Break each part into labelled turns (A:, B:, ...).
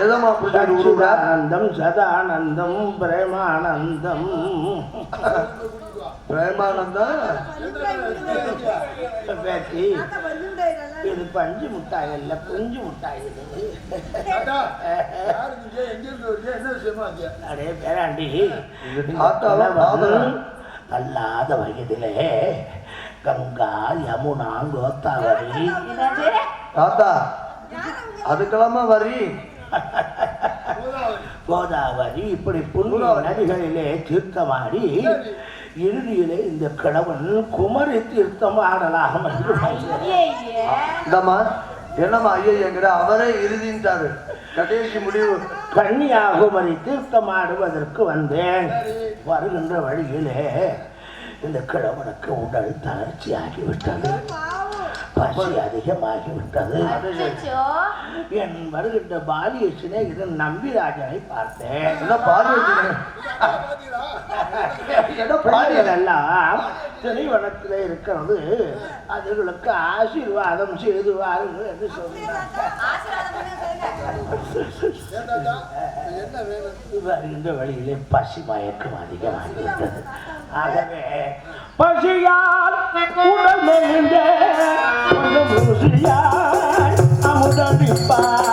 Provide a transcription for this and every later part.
A: எதமா
B: ஆனந்தம் சதானந்தம் பிரேமானந்தம்.
A: பிரேமானந்தம்
B: இது பஞ்சு முட்டாய் அல்ல, குஞ்சு முட்டாய். அடே பேராண்டி, அல்லாத வயதிலே கங்கா யமுனா கோதாவரி.
A: தாத்தா அதுக்கெல்லாமா வரி
B: கோதாவரி இப்படி புண்ணிய நதிகளிலே தீர்த்தமாடி இறுதியிலே இந்த கிழவன் குமரி தீர்த்தம் ஆடலாம்.
A: இந்தம்மா என்னம்மா ஐயங்கிற அவரே இறுதின்றாரு. கடைசி முடிவு
B: கன்னியாகுமரி தீர்த்தம் ஆடுவதற்கு வந்தேன். வருகின்ற வழியிலே இந்த கிழவனுக்கு உடல் தளர்ச்சி ஆகிவிட்டது, பசி அதிகமாகிவிட்டது. என் வருகின்ற பாலிய சிநேகிதன் நம்பிராஜனை பார்த்தேன். எல்லாம் திரைவனத்தில் இருக்கிறது, அதுகளுக்கு ஆசீர்வாதம் செய்து வாருங்கள் என்று சொன்னார். வருகின்ற வழியிலே பசி மயக்கம் அதிகமாகிவிட்டது. ஆகவே பசியால் உடல் மெலிந்த அமுதடிப்பார்.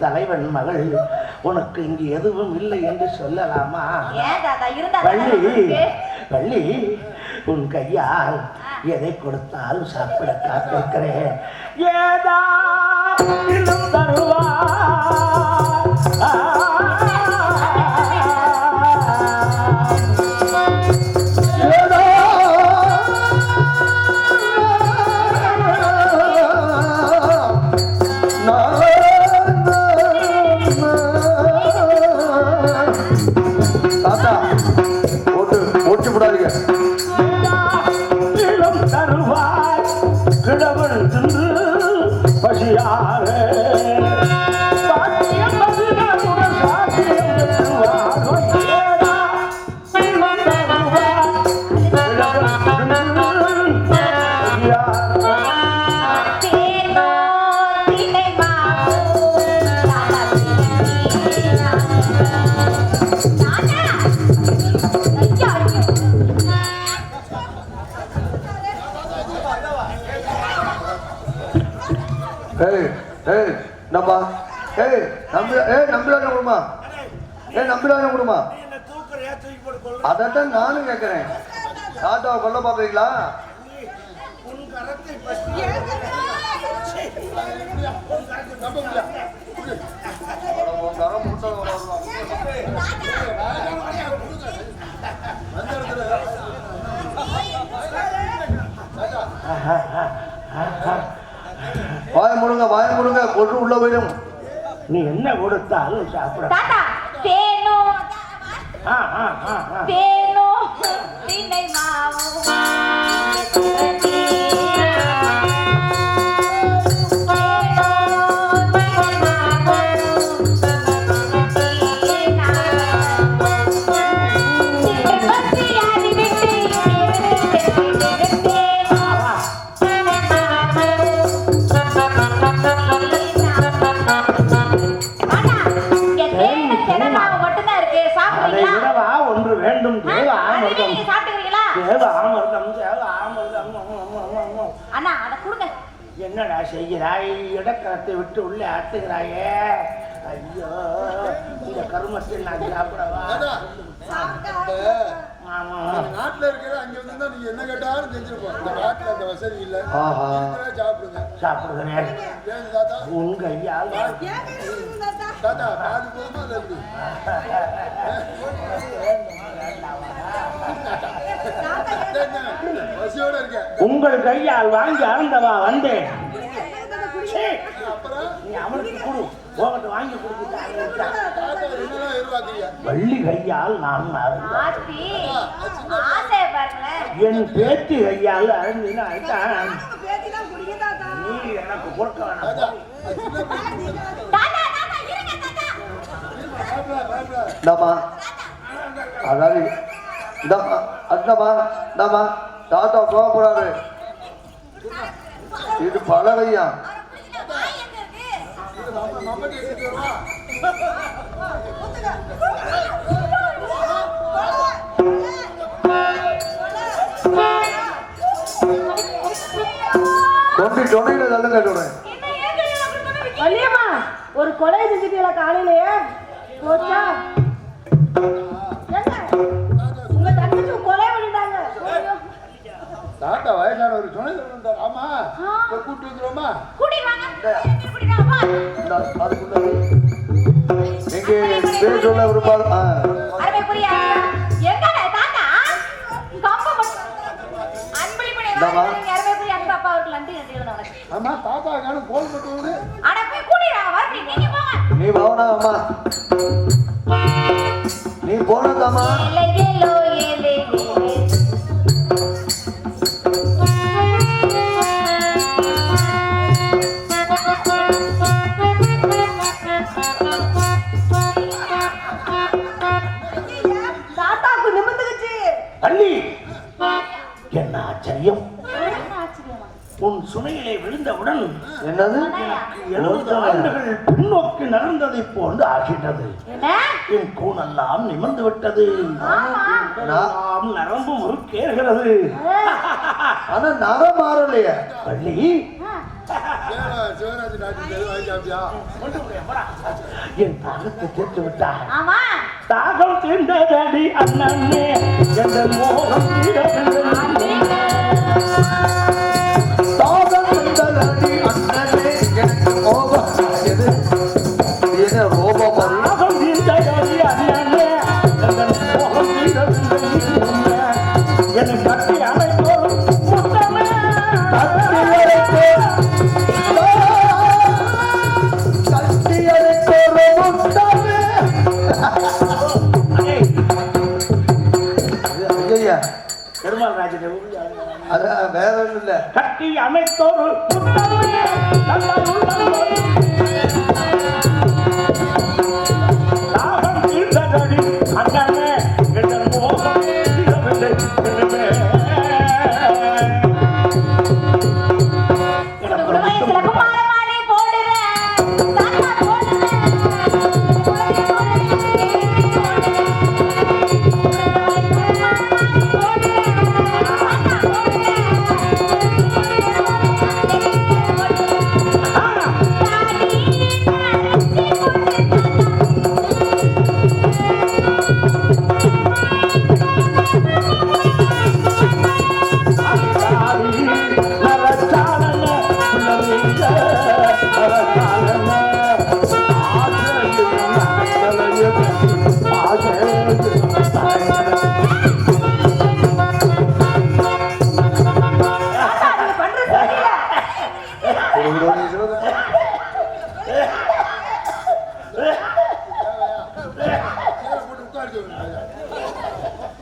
B: தலைவன் மகள், உனக்கு இங்கு எதுவும் இல்லை என்று சொல்லலாமா? வள்ளி, உன் கையால் எதை கொடுத்தாலும் சாப்பிட காத்திருக்கிறேன். ஏதாலும் தருவா
A: அதத்தான் நானும் கேட்கிறேன். தாத்தாவை கொல்ல பாக்குறீங்களா? வாய முடுங்க கொண்டு உள்ள போயிடும்.
B: நீ என்ன கொடுத்தாலும் சாப்பிட. என்னடா செய்கிறாய்? இடக்கரத்தை விட்டு உள்ளே ஆட்டுகிறாயே, ஐயோ இந்த கருமத்தை நான் சாப்பிடவா? ஆமா
C: நாட்டுல இருக்கிற அங்க வந்து நீங்க என்ன கேட்டாலும் செஞ்சிருப்போம். இந்த நாட்டுல அந்த வசதி இல்ல. சாப்பிடுங்க
B: சாப்பிடுகிறேன்.
C: ஏன் தாத்தா
B: உங்க ஐயா
C: தாத்தா பாதி போதுமா அது எப்படி? வசியோட இருக்க
B: உங்கள் கையால் வாங்கி அறந்தவா வந்தேன்.
C: அப்புறம்
B: நீ அவனுக்கு கொடு, உங்கள்கிட்ட வாங்கி கொடுத்துட்டாங்க.
C: தாத்தா என்னெல்லாம் எதிர்பார்க்கறீங்க?
B: வள்ளி கையால் நான் அறந்தேன்.
D: ஆசை பாருங்களேன்.
B: என் பேத்தி கையால் அறந்தினா நீ எனக்கு கொடுக்க
C: தாத்தா
B: வேணாம்.
C: அது சின்ன பையன்.
D: தாத்தா தாத்தா இருங்க தாத்தா.
C: பயப்படாத.
A: இந்தாம்மா அதாவது இந்தாம்மா இந்தாம்மா தாத்தா கோவப்படாது. இது பழகையா
D: வாய் எங்க இருக்கு?
C: இது மாமா கேட்டுட்டு வருவா.
A: கொண்டு தொண்டையில தள்ளுங்க சொல்றேன்.
D: என்ன ஏன் கையில அப்படி பண்ணி
E: வள்ளியம்மா ஒரு கொலை செஞ்சுட்டீங்களா காலையிலேயே? போச்சா? என்ன? உங்க தங்கச்சி கொலை பண்ணிட்டாங்க.
C: தாத்தா வயசானவர் சொன்னது ஆமா இப்ப கூட்டு வந்துருவோமா?
D: கூட்டிட்டு வாங்க. கூட்டிட்டு வாங்க.
A: இந்த அதுக்குள்ள எங்க பேர் சொல்ல விரும்பாத
D: அரவே புரியா? எங்கடா தாத்தா? கம்ப மட்டும். அன்பளிப்படை வாங்க. அரவே புரியா அந்த அப்பா அவருக்கு நன்றி எழுதணும் உனக்கு.
C: ஆமா தாத்தா காணும் கோல் போட்டு
D: அட போய் கூட்டிட்டு வா. வரடி நீங்க போங்க.
A: நீ பவனா அம்மா நீ போனதாமா
D: ஏலே ஏலோ ஏலே ஏலே.
E: தாத்தாக்கு நிமிந்துக்குச்சு.
B: அள்ளி என்ன ஆச்சரியம்!
D: என்ன ஆச்சரியமா?
B: உன் சுனையிலே விழுந்தவுடன்
A: என்னது
B: 70 ஆண்டுகள் பின்னோக்கி நடந்ததை போன்று ஆகின்றது.
D: என்ன?
B: என் கூனெல்லாம் நிமிர்ந்து விட்டது.
D: ஆமா.
B: எல்லாம் நரம்பு முறுக்கேறுகிறது.
A: ஆனா நகம் மாறலையே.
B: வள்ளி
C: சிவராஜ் டாக்டர் வாங்கி சாப்பிட்டியா?
B: என் தாகத்தை தீர்த்து விட்டார்.
D: ஆமா.
B: தாகம் தீர்ந்ததடி அண்ணே என் மோகம் தீரவில்லை.
A: தாகம் தந்ததடி அண்ணனே எனக்கு கோபம் எது என்ன கோபம் அது?
B: தாகம் தீர்ந்ததடி அண்ணே என் மோகம் தீரவில்லை. என்னை கட்டி அணைத்தோம் முத்தமே பெருமாள் ராஜனை
A: அதான் வேற ஒண்ணும் இல்ல.
B: கட்டி அமைத்தோரு முத்தமே தங்கள் உள்ளம் தாகம் தீர்ந்ததடி அண்ணனே என் மோகம் தீரவில்லை.
D: குடும்பத்துல குமாரமானே போடுறேன். தாத்தா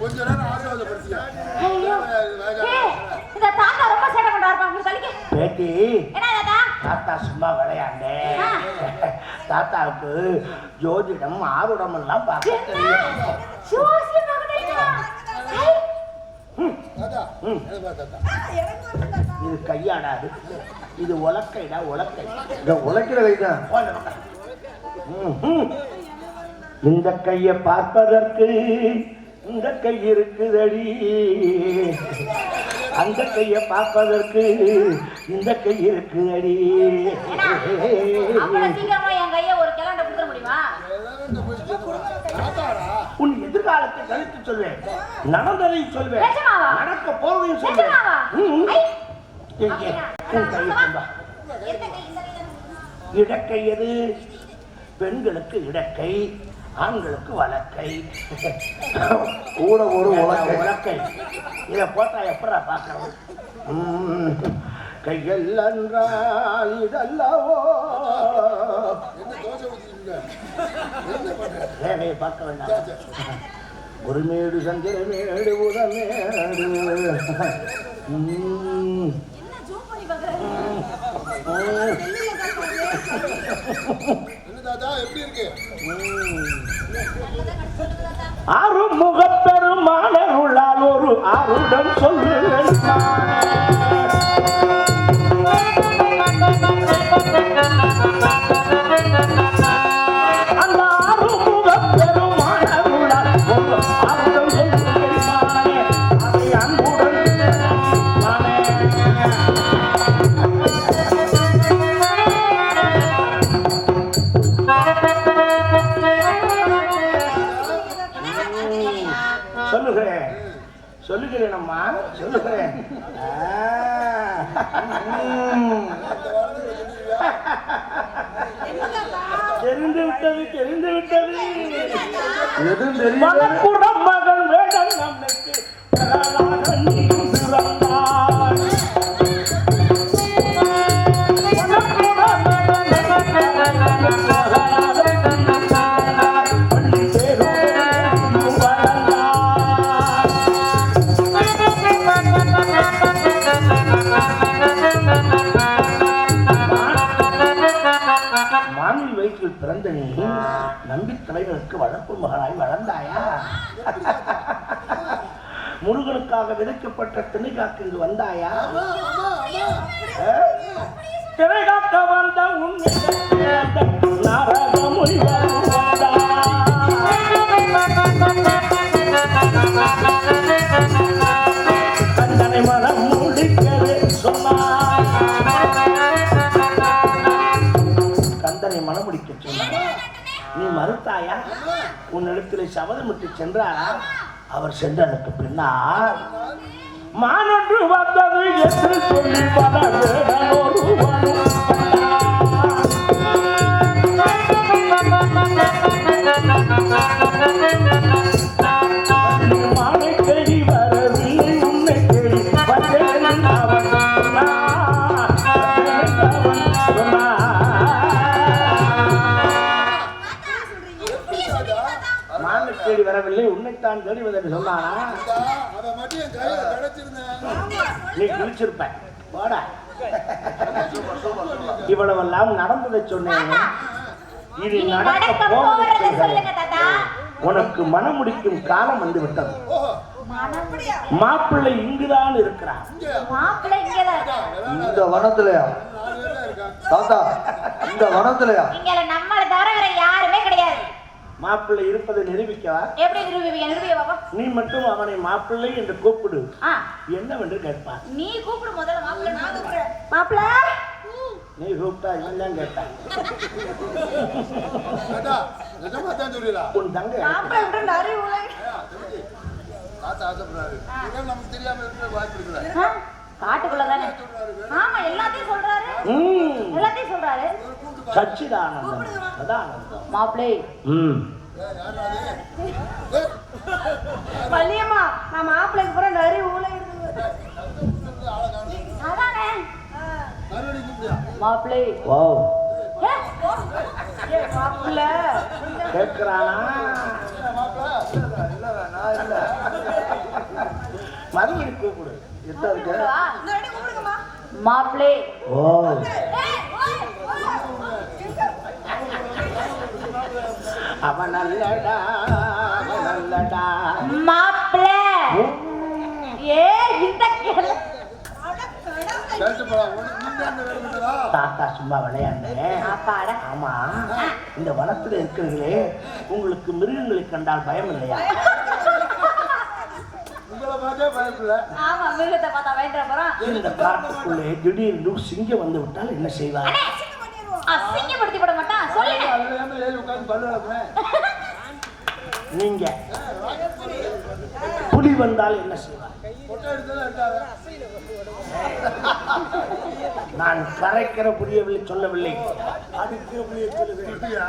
C: கொஞ்ச நேரம் ஆசீர்வாதப்படுத்தியா?
D: ஐயோ. ஏய், இந்த தாத்தா ரொம்ப சேட்டை பண்றாருப்பா. உங்களுக்கு சொல்லிக்க.
B: பேட்டி
D: என்ன தாத்தா?
B: தாத்தா சும்மா விளையாண்டே. தாத்தாவுக்கு ஜோதிடம் ஆருடம் எல்லாம் பார்க்க தெரியும்.
D: ஜோசியம் பார்க்க தெரியுமா? ஐ,
C: தாத்தா என்ன பா தாத்தா?
B: இது கையாடாது, இது உலக்கைடா உலக்கை.
A: இந்த உழைக்கிற கைதான்.
B: இந்த கையை பார்ப்பதற்கு இந்த கை இருக்குதடி, அந்த கையை பார்ப்பதற்கு இந்த கை இருக்குதடி.
D: அவ்வளவு சீக்கிரமா என் கையை ஒரு கிளாண்ட கொடுத்துட முடியுமா?
B: சொல்வேன், நடந்ததையும் சொல்வேன்,
D: நிஜமாவா?
B: நடக்க போவதையும் சொல்வேன்.
D: நிஜமாவா?
B: ம்.
D: ஐ.
B: எங்கே? உன் கையை கொண்டு வா.
D: எந்த கை? இந்த கை தானே?
B: இடக்கை எது? பெண்களுக்கு இடக்கை, ஆண்களுக்கு வலக்கை.
A: கூட ஒரு உலக்கை.
B: உலக்கை இதை போட்டா எப்படா பார்க்கறது? கைகள் என்றால் இதல்லவோ.
C: என்ன தோசை ஊத்திட்டீங்க? என்ன பண்ற?
B: வேலையை பார்க்க வேண்டாம். ஒரு மேடு சந்திர மேடு உடமேடு.
D: என்ன ஜூம் பண்ணி பார்க்கறாரு?
C: என்ன தாத்தா எப்படி இருக்கு?
B: அருமுகப் பெருமானருளால் ஒரு ஆருடம் சொல்லுவேன். அந்த அருமுகப் பெருமானருளால் ஒரு ஆருடம் சொல்லுவேன். அதை அன்புடன் சொல்லுகிறேன் அம்மா, சொல்லுகிறேன். தெரிந்து விட்டது, தெரிந்து விட்டது.
A: எதுவும் தெரியல.
B: மலக்குடம் மகள் வேடம் நம்மளுக்கு பிறந்தாள். மாமியின் வயிற்றில் பிறந்த நீ நம்பி தலைவருக்கு வளர்ப்பு மகனாய் வளர்ந்தாயா? முருகனுக்காக விதைக்கப்பட்ட திணைகாக்கு இங்கு வந்தாயா? திணைகாக்க வந்த உண்மை தண்டனை மனம் முடிக்கவே சொன்னார். கந்தனை மனமுடிக்க சொன்னார். நீ மறுத்தாயா? உன்னிடத்தில் சபதமிட்டு சென்றாரா? அவர் சென்றதற்கு பின்னால் மானொன்று வந்தது என்று சொல்லி பல மானை தேடி வரவில்லை, உன்னை தேடி வந்தேன் அவன் மானை தேடி வரவில்லை, உன்னைத்தான் தேடி வந்தேன் சொன்னானா?
C: அதை மட்டும் என் கையில கிடைச்சிருந்தேன்.
B: நீ குளிச்சிருப்ப போடா. இவ்வளவெல்லாம் நடந்ததை சொன்னேன். இது நடக்க போவதை
D: சொல்லுங்க தாத்தா.
B: உனக்கு மனம் முடிக்கும் காலம் வந்து விட்டது.
C: ஓஹோ,
B: மாப்பிள்ளை இங்குதான் இருக்கிறான்.
D: மாப்பிள்ளை இங்கதான் இருக்காரு.
A: இந்த வனத்திலயா
C: 4 பேர் தான் இருக்கான்.
A: தாத்தா? இந்த வனத்திலயா?
D: இங்க நம்மள தவிர வேற யாருமே கிடையாது.
B: மாப்பிள்ளை இருப்பதை நிரூபிக்கவா?
D: எப்படி நிரூபிப்பீங்க? நிரூபிக்க பாப்பா.
B: நீ மட்டும் அவனை மாப்பிள்ளை என்று கூப்பிடு.
D: ஆ,
B: என்னவென்று கேட்பான்.
D: நீ கூப்பிடு முதல்ல. மாப்பிள்ளை நான் கூப்பிடுறேன்.
E: மாப்பிள்ள
B: நீ கூப்பிட்டா இவன் தான் கேட்டான்.
C: தாத்தா, நிஜமா தான் சொல்லிடா.
B: உன் தங்கை
E: மாப்பிள்ள விட்டு நிறைய உலக
C: தாத்தா ஆசைப்படுறாரு. இதெல்லாம் நமக்கு தெரியாம இருக்கிற வாய்ப்பு இருக்குல்ல.
D: காட்டுக்குள்ளதானே? ஆமா, எல்லாத்தையும் சொல்றாரு. எல்லாத்தையும் சொல்றாரு.
B: சச்சிதானந்தம் சதானந்தம்
D: மாப்பிள்ளை.
C: யாரா அது?
E: பள்ளியம்மா, நான் மாப்பிள்ளைக்கு பூரா நிறைய உலக இருக்குது.
D: அதானே
C: மறுபடியும் கூப்பிடுயா.
D: மாப்பிள்ளை.
B: ஓ
E: மாப்பிள்ள
B: கேட்கிறானா? மறுபடி கூப்பிடு.
D: மாப்பிள்ளை.
B: ஓ அவன் நல்லடா, அவன் நல்லடா.
D: மாப்பிள்ளை. ஏ இந்த
C: கேட்டு போடா. நீங்க அந்த வேலை பண்ணுறா?
B: தாத்தா சும்மா விளையாண்டேன்.
D: அப்பாடா.
B: ஆமா, இந்த வனத்துல இருக்கிறீர்களே, உங்களுக்கு மிருகங்களை கண்டால் பயம் இல்லையா?
C: உங்களை பார்த்தே பயப்படல.
D: ஆமா, மிருகத்தை பார்த்தா பயந்துற போறோம்.
B: இந்த காட்டுக்குள்ளே திடீர்னு சிங்கம் வந்து விட்டால் என்ன செய்வார்?
D: அசிங்கப்படுத்தி விட மாட்டான். சொல்லுங்க.
C: அதுல ஏறி உட்கார்ந்து பல்லு வளர்ப்பேன்.
B: நீங்க புலி வந்தால் என்ன செய்வார்?
C: கொட்டை எடுத்ததா இருக்காத.
B: நான் கரைக்கிற புரியவில்லை, சொல்லவில்லை.
C: அடிக்கிற புளியை சொல்லுறியா?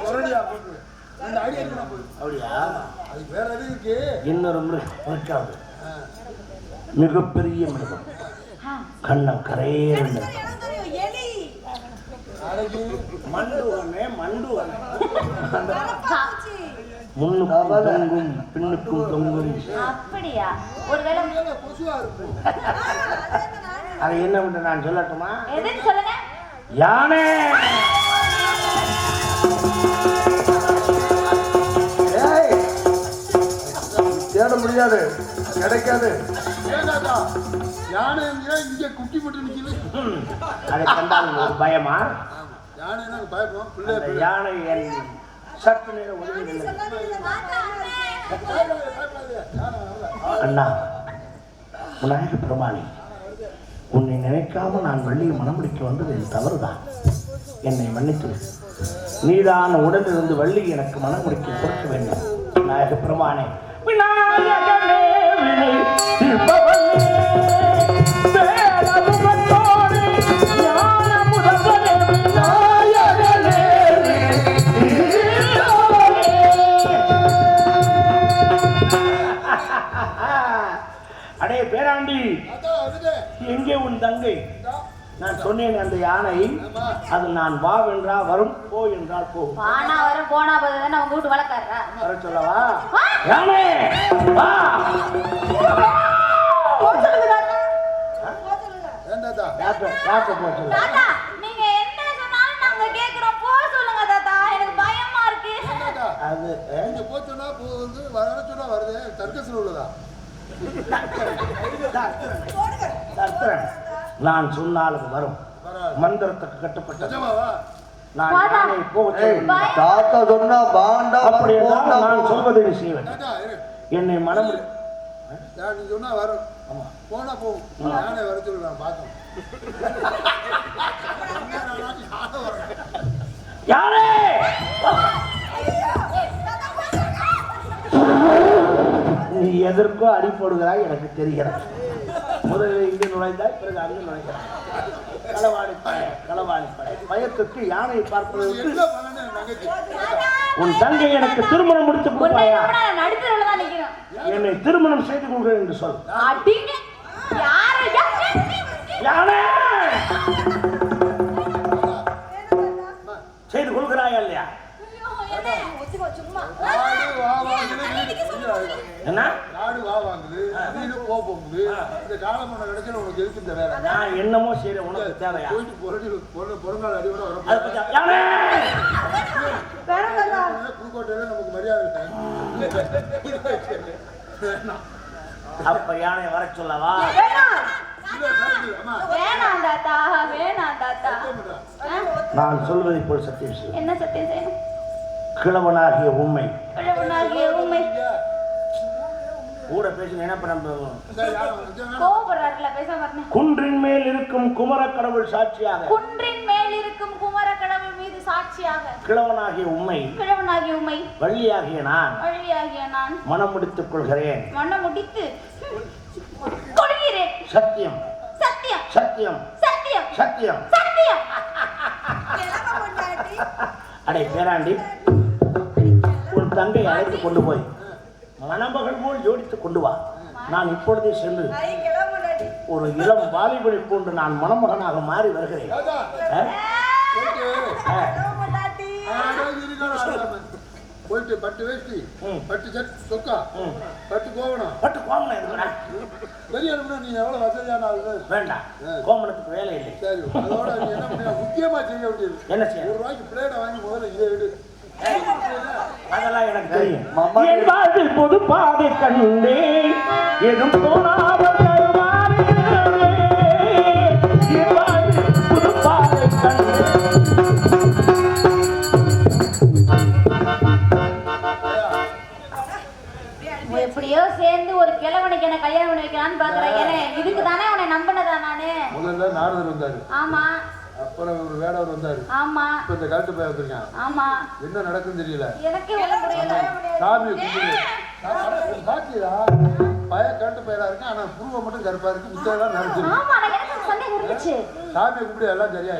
C: ஒரடியா போட்டு அந்த அடி அடிக்கணும் போய்.
B: அப்படியா?
C: அது வேற எது இருக்கு?
B: இன்னொரு மிருகம், மிகப்பெரிய மிருகம், கண்ணம் கரையேறு மண்டுவனே, மண்டுவனே, முன்னுக்கும் தொங்கும் பின்னுக்கும் தொங்கும்.
D: அப்படியா? ஒருவேளை
C: கொசுவா இருக்கும்.
B: அதை என்ன பண்ண நான் சொல்லட்டுமா?
D: எதுன்னு சொல்லுங்க.
B: யானை.
A: தேட முடியாது, கிடைக்காது.
C: யானை இங்க குட்டி போட்டு நிக்குது.
B: அதை கண்டால் ஒரு பயமா?
C: யானை பயப்படும். பிள்ளை
B: யானை என் சற்று நேரம் ஒதுங்கவில்லை. அண்ணா, விநாயக பெருமானே, உன்னை நினைக்காம நான் வள்ளியை மணமுடிக்க வந்தது என் தவறுதான். என்னை மன்னித்து நீதான உடனிருந்து வள்ளி எனக்கு மணமுடிக்க கொடுக்க வேண்டும். விநாயக பெருமானே, விநாயகனே வினை தீர்ப்பவனே, வேலமுகத்தோனே, ஞான முதல்வனே, விநாயகனே அடே பேராண்டி, எங்கே உன் தங்கை? நான் சொன்னேன் அந்த யானை, அது நான் வா என்றா வரும், போ என்றால் போ.
D: வானா வரும் போனா போதுதானே உங்க வீட்டு வளர்க்காரா?
B: வர சொல்லவா? யானை வா.
D: தாத்தா, நீங்க என்ன சொன்னாலும் நாங்க கேக்குறோம். போ சொல்லுங்க தாத்தா, எனக்கு பயமா இருக்கு.
B: அது
C: இங்க போச்சோன்னா போகுது, வர சொன்னா வருது. தர்க்கத்தில் உள்ளதா?
B: நான் சொன்னால் அது வரும். மந்திரத்துக்கு கட்டுப்பட்ட
C: நிஜமாவா?
B: நான் யானை போக
A: தாத்தா சொன்னா பாண்டா
B: அப்படி என்றால் நான் சொல்வதை நீ செய்வேன்.
C: தாத்தா, இரு.
B: என்னை மனம்
C: நீ சொன்னா வரும். ஆமா, போனா போகும். யானை வர சொல்லு, நான் பார்த்தோம்.
B: யாரே நீ எதற்கோ அடி போடுகிறாய் எனக்கு தெரிகிறது. முதலில் இங்கே நுழைந்தாய், பிறகு அங்கே நுழைந்தாய். களவாணி படை, களவாணி படை. பயத்துக்கு யானை பார்ப்பதற்கு
C: என்ன பண்ணனே நகைக்கு?
B: உன் தங்கை எனக்கு திருமணம் முடித்து கொடுப்பாயா?
D: நடுத்தரவுல தான் நிக்கிறோம்.
B: என்னை திருமணம் செய்து கொள்கிறேன் என்று சொல்.
D: அடிங்க. யாரு?
B: யானை செய்து கொள்கிறாயா இல்லையா? என்ன
C: நாடு வா வாங்குது, நீனு போ போகுது. இந்த காலமான கிடைச்சா உனக்கு எதுக்கு இந்த வேலை?
B: நான் என்னமோ செய்யறேன், உனக்கு தேவையா?
C: போயிட்டு பொருங்கால் அடியோட வர புதுக்கோட்டையில நமக்கு மரியாதை.
B: அப்ப யானை வர சொல்லவா?
D: வேணாம் தாத்தா, வேணாம் தாத்தா.
B: நான் சொல்வதை போல் சத்தியம் செய்யும்.
D: என்ன சத்தியம் செய்யணும்?
B: கிழவனாகிய உண்மை
D: கிழவனாகிய உண்மை.
B: கூட பேசி என்ன பண்ண
D: கோபுரர்ல பேச மாட்டேன்.
B: குன்றின் மேல் இருக்கும் குமர கடவுள் சாட்சியாக,
D: குன்றின் மேல் இருக்கும் குமர கடவுள் மீது சாட்சியாக,
B: கிழவனாகிய உண்மை,
D: கிழவனாகிய உண்மை,
B: வள்ளியாகிய நான்,
D: வள்ளியாகிய நான்
B: மனம் முடித்துக் கொள்கிறேன்.
D: மனம் முடித்து கொள்கிறேன்.
B: சத்தியம்
D: சத்தியம்
B: சத்தியம்
D: சத்தியம்
B: சத்தியம்.
D: சத்தியம்.
B: அடே பேராண்டி, ஒரு தங்கை அழைத்து கொண்டு போய் மணமகள் போல் ஜோடித்துக் கொண்டு வா. நான் இப்பொழுதே சென்று ஒரு இளம் வாலிபனை போன்று நான் மணமகனாக மாறி வருகிறேன்.
C: போயிட்டு பட்டு வேஷ்டி, பட்டு சட் சொக்கா, பட்டு கோவணம்,
B: பட்டு கோமணம் இருக்குடா.
C: பெரியவனா நீ எவ்வளவு வசதியான ஆளு?
B: வேண்டாம், கோமணத்துக்கு வேலை இல்லை.
C: சரி, அதோட நீ என்ன பண்ண முக்கியமா செய்ய வேண்டியது,
B: என்ன செய்ய?
C: ₹1 பிளேட வாங்கி முதல்ல இதை எடு.
B: அதெல்லாம் எனக்கு தெரியும். என் வாழ்வில் பொது பாதை கண்டே எதுவும் தோணாமல் தருவாரே. என் வாழ்வில் புது பாதை கண்டே.
D: எப்படியோ சேர்ந்து ஒரு கிழவனுக்கு என்ன கல்யாணம் பண்ணி வைக்கலான்னு பாக்குறேன். ஏன்னா இதுக்கு தானே உன்னை நம்பினதா நானு.
C: முதல்ல நாரதர் வந்தாரு,
D: ஆமா
C: அப்புறம் ஒரு வேடவர் வந்தாரு,
D: ஆமா
C: இப்ப இந்த கழுத்து போய் வந்திருக்கான்.
D: ஆமா
C: என்ன நடக்குன்னு தெரியல.
D: எனக்கே ஒண்ணு புரியல.
C: சாமியை கும்பிடு, பாத்தியா பய கண்டு பயிரா இருக்கு ஆனா புருவம் மட்டும் கருப்பா இருக்கு மிச்சம் நினைச்சிருக்கு
D: ஆமா எனக்கு ஒரு சந்தேகம் இருந்துச்சு
C: சாமியை கூப்பிட்டு எல்லாம் சரியா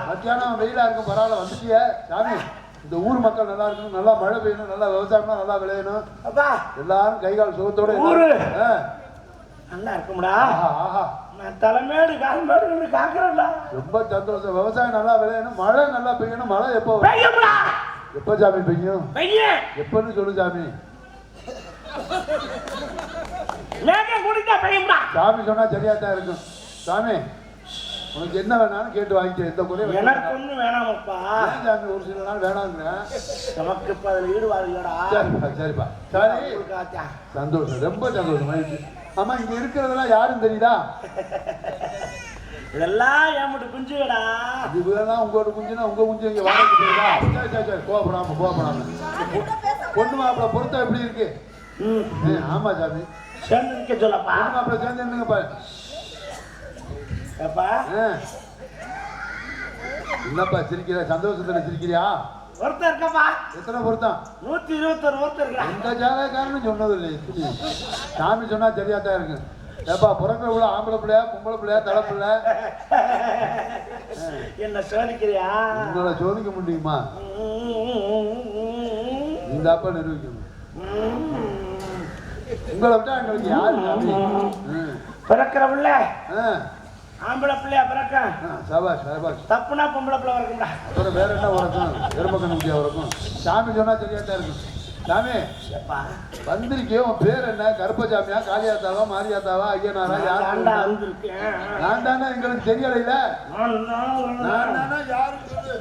C: மத்தியானம் வெயிலா இருக்கும் பரவாயில்ல வந்துட்டிய சாமி இந்த ஊர் மக்கள் நல்லா இருக்கணும் நல்லா மழை பெய்யணும் நல்லா விவசாயம்னா நல்லா விளையணும்
B: அப்பா
C: எல்லாரும் கை கால் சுகத்தோட
B: ஊரு நல்லா இருக்கும்டா நான் தலைமேடு கால்மேடு காக்குறேன்ல ரொம்ப
C: சந்தோஷம் விவசாயம் நல்லா விளையணும் மழை நல்லா பெய்யணும் மழை எப்போ எப்போ சாமி பெய்யும் எப்பன்னு சொல்லு சாமி சாமி சொன்னா சரியா தான் இருக்கும் சாமி உனக்கு என்ன வேணாலும் கேட்டு வாங்கிக்க எந்த குறையும்
B: எனக்கு ஒன்றும் வேணாமப்பா
C: சாமி ஒரு சில நாள் வேணாங்கிறேன்
B: நமக்கு இப்போ அதில் ஈடுபாடு இல்லடா
C: சரிப்பா சரி சந்தோஷம் ரொம்ப சந்தோஷம் ஆயிடுச்சு ஆமா இங்க இருக்கிறதெல்லாம் யாரும் தெரியுதா
B: இதெல்லாம் ஏமாட்டு குஞ்சுடா
C: இதுலாம் உங்களோட குஞ்சுனா உங்க குஞ்சு இங்க வாங்க தெரியுதா சரி சரி கோவப்படாம பொண்ணு மாப்பிள்ள பொருத்தம் எப்படி இருக்கு ஆமா சாமி
B: சேர்ந்து நிற்க சொல்லப்பா
C: பொண்ணு மாப்பிள்ள சேர்ந்து என்னங்கப்பா
B: அப்பா
C: என்னப்பா சிரிக்கிற சந்தோஷத்துல சிரிக்கிறியா
B: ஒருத்தர் இருக்கப்பா
C: எத்தனை பொருத்தம்
B: 121 ஒருத்தர் இருக்கலாம்
C: எந்த ஜாதகாரன்னு சொன்னது இல்லை சாமி சொன்னா சரியா தான் இருக்கு ஏப்பா பிறக்கிற உள்ள ஆம்பளை பிள்ளையா பொம்பளை பிள்ளையா தலை பிள்ளை
B: என்ன சோதிக்கிறியா
C: உங்களை சோதிக்க முடியுமா நீந்தாப்பா நிரூபிக்கணும் உங்களை விட்டா எங்களுக்கு யாரு
B: பிறக்கிற பிள்ளை ஆம்பளை பிள்ளையா பிறக்க
C: சபாஷ் சபாஷ்.
B: தப்புனா பொம்பளை பிள்ளை வரக்கும்டா.
C: அப்புறம் வேற என்ன உறக்கும்? எருமக்கண்ணு குட்டியா உறக்கும்? சாமி சொன்னா தெரியாதான் இருக்கும். சாமி
B: எப்பா
C: வந்திருக்கே, உன் பேர் என்ன? கருப்பசாமியா, காளியாத்தாவா, மாரியாத்தாவா, ஐயனாரா, யாரு?
B: தாண்டா வந்திருக்கேன்.
C: நான் தானே, எங்களுக்கு தெரியல இல்ல. நான் தானே, யாரு சொல்லு?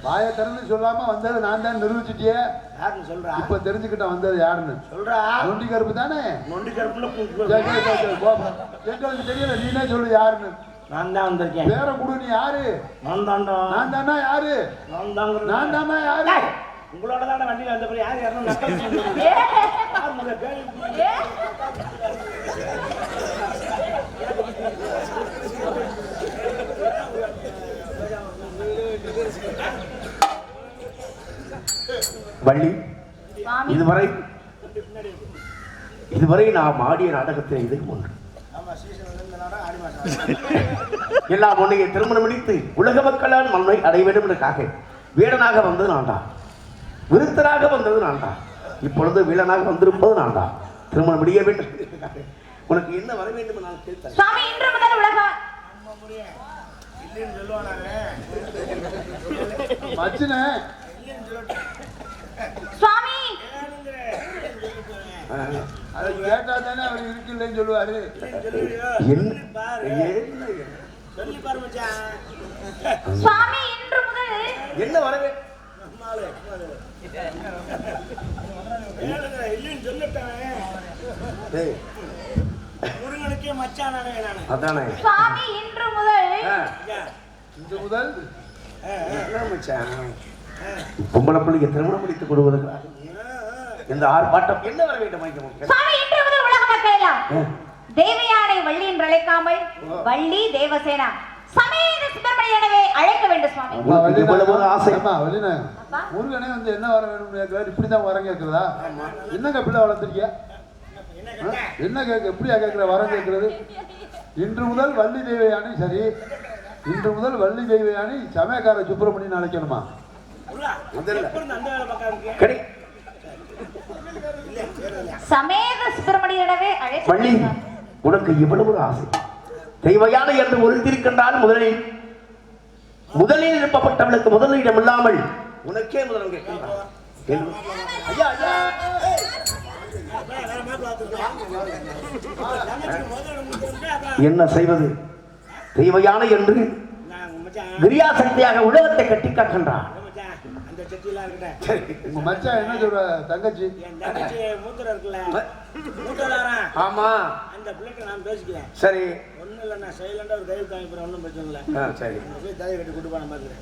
C: வாயை திறந்து சொல்லாம வந்தது நான் தான் நிரூபிச்சுட்டியே.
B: யாருன்னு சொல்றா?
C: இப்ப தெரிஞ்சுக்கிட்ட வந்தது யாருன்னு
B: சொல்றா.
C: நொண்டி கருப்பு தானே?
B: நொண்டி கருப்புல
C: எங்களுக்கு தெரியல, நீனே சொல்லு யாருன்னு.
B: நான் தான் வந்திருக்கேன்.
C: பேரை கொடு, நீ யாரு?
B: நான் தாண்டா.
C: நான் தானா யாரு?
B: நான் தாங்க.
C: நான் தானா யாரு?
B: உங்களோட தானே வண்டியில வந்த பிறகு யார் யாரும் நக்கல் செஞ்சு
F: வள்ளி, இதுவரை நாம் ஆடிய நாடகத்தில் இதுக்கு ஒன்று. எல்லாம் உன்னைய திருமணம் முடித்து உலக மக்களால் மண்ணை அடைய வேண்டும் என்றாக வீரனாக வந்தது நான்டா, விருத்தராக வந்தது நான்டா, இப்பொழுது வீரனாக வந்திருப்பது நான்டா. திருமணம் முடிய வேண்டும். உனக்கு என்ன வர வேண்டும் நான் கேட்கிறேன்.
D: சுவாமி, இன்று முதல் உலகம்
C: மச்சினே
D: சுவாமி,
C: அதை கேட்டா தானே அவர் இருக்குல்லன்னு சொல்லுவாரு.
D: சுவாமி, இன்று முதல்
F: என்ன வர வேண்டும்?
B: முருகனுக்கே மச்சானே
F: அதானே
D: சுவாமி, இன்று முதல்
C: இன்று முதல்
F: பொம்பளை பிள்ளைக்கு திருமணம் முடித்துக் கொடுவதற்காக இந்த ஆர்ப்பாட்டம் என்ன வர வேண்டும்?
D: சுவாமி, இன்று முதல் உலக மக்கள் எல்லாம் தேவயானை வள்ளி என்று அழைக்காமல் வள்ளி தேவசேனா சமேத சுப்பிரமணியனவே அழைக்க வேண்டும் சுவாமி.
C: முருகனே வந்து என்ன வர வேணும் கேட்கிறார். இப்படிதான் வரம் கேட்கிறதா? என்னங்க பிள்ளை வளர்த்துருக்கிய? என்ன கேட்க, எப்படியா கேட்கிற வரம் கேட்கறது? இன்று முதல் வள்ளி தெய்வயானி. சரி, இன்று முதல் வள்ளி தெய்வயானி சமயக்கார சுப்பிரமணியன் அழைக்கணுமா?
D: சமேத சுப்பிரமணியனவே அழைக்க.
F: வள்ளி, உனக்கு இவ்வளவு ஒரு ஆசை தெய்வயானை என்று ஒருத்திருக்கின்றால் முதலில் எழுப்பப்பட்டவளுக்கு முதலிடம் இல்லாமல் உனக்கே முதலிடம் கேட்கின்றான். என்ன செய்வது? தெய்வயானை என்று கிரியாசக்தியாக உலகத்தை கட்டி காக்கின்றான்.
C: உங்க மச்சான் என்ன சொல்ற? தங்கச்சி
F: ஆமா,
B: அந்த பிள்ளைக்கு நான் பேசிக்கிறேன்.
F: சரி,
B: ஒன்றும் இல்லை, நான் சைலண்டாக ஒரு கையில் காமிக்கிறேன், ஒன்றும் பிரச்சனை இல்லை.
F: சரி,
B: போய் தலையை கட்டி கூட்டு போன பார்க்குறேன்.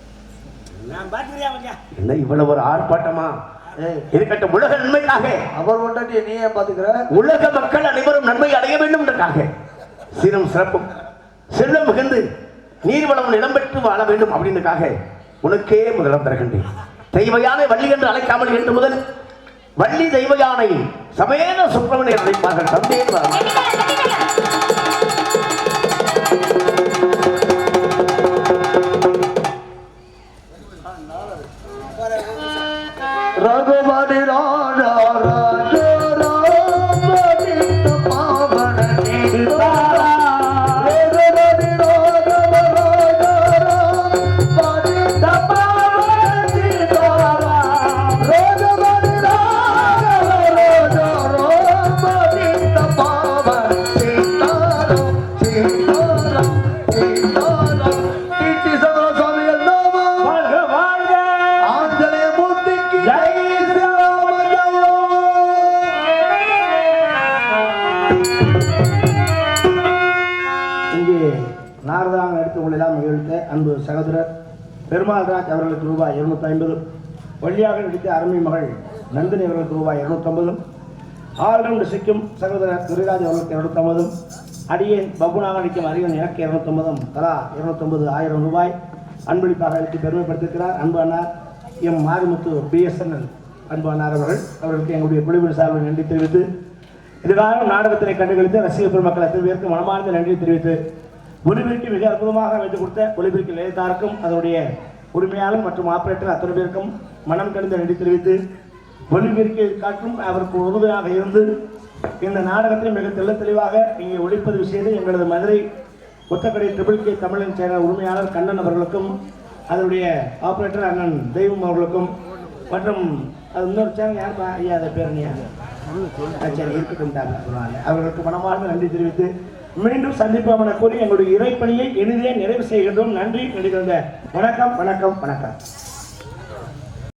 B: நான் பார்த்துக்கிறியா கொஞ்சம்?
F: என்ன இவ்வளவு ஒரு ஆர்ப்பாட்டமா? இருக்கட்டும், உலக நன்மைக்காக.
A: அவர் கொண்டாட்டி நீ ஏன் பாத்துக்கிற?
F: உலக மக்கள் அனைவரும் நன்மை அடைய வேண்டும் என்றாக சீரும் சிறப்பும் செல்வம் மிகுந்து நீர்வளம் நிலம் பெற்று வாழ வேண்டும் அப்படின்றக்காக உனக்கே முதலம் தருகின்றேன். தெய்வயானை வள்ளி என்று அழைக்காமல் என்று முதல் வள்ளி தெய்வயானை சமேத சுப்பிரமணியன் அழைப்பார்கள். தந்தேன்
A: ரகுபதி ராஜா ராஜ ராமதி பாவன சீதாரா ரகுபதி ராஜா ராஜ ராமதி பாவன சீதாரா ரகுபதி ராஜா ராஜ ராமதி பாவன சீதாரா சீதாரா சீதாரா இட்டி சதா சுவாமி நாம வாழ்க வாழ்க ஆஞ்சநேய மூர்த்திக்கு ஜெய் ஸ்ரீராம ஜெயம்.
B: இங்கே நாரதாங்க எடுத்து உங்களெல்லாம் மகிழ்த்த அன்பு சகோதரர் பெருமாள் ராஜ் அவர்களுக்கு ரூபாய் 250, வள்ளியாக நடித்த அருமை மகள் நந்தினி அவர்களுக்கு ரூபாய் 250, ஆல்ரவுண்ட் சிக்கும் சகோதரர் துரைராஜ் அவர்களுக்கு 250, அடியேன் பப்புனாக நடிக்கும் அறிவன் எனக்கு 250, தலா 250 1000 ரூபாய் அன்பளிப்பாக அளித்து பெருமைப்படுத்திருக்கிறார் அன்பு அண்ணார் எம் மாரிமுத்து BSNL அன்பு அண்ணார் அவர்களுக்கு எங்களுடைய குழுவின் சார்பில் நன்றி தெரிவித்து, இதுகாலம் நாடகத்தினை கண்டுகளித்து ரசிக பெருமக்கள் அத்தனை பேருக்கு மனமார்ந்த நன்றி தெரிவித்து, ஒலிபெருக்கி மிக அற்புதமாக அமைத்து கொடுத்த ஒலிபெருக்கி நிலையத்தாருக்கும் அதனுடைய உரிமையாளர் மற்றும் ஆபரேட்டர் அத்தனை பேருக்கும் மனம் கணிந்த நன்றி தெரிவித்து ஒளிபெருக்கை காட்டும் அவருக்கு உறுதுணையாக இருந்து இந்த நாடகத்தை மிக தெளிவாக இங்கே ஒளிப்பதிவு செய்து எங்களது மதுரை ஒத்தக்கடை ட்ரிபிள் கே தமிழன் சேனல் உரிமையாளர் கண்ணன் அவர்களுக்கும் அதனுடைய ஆபரேட்டர் அண்ணன் தெய்வம் அவர்களுக்கும் மற்றும் அது இன்னொரு சேனல் யார் ஐயா அதை பேர் நீ சரி இருக்கட்டும் சொல்லுவாங்க அவர்களுக்கு மனமார்ந்த நன்றி தெரிவித்து மீண்டும் சந்திப்போம் என கூறி எங்களுடைய இறைப்பணியை எளிதிலே நிறைவு செய்கின்றோம். நன்றி நடிகர்கள். வணக்கம் வணக்கம் வணக்கம்.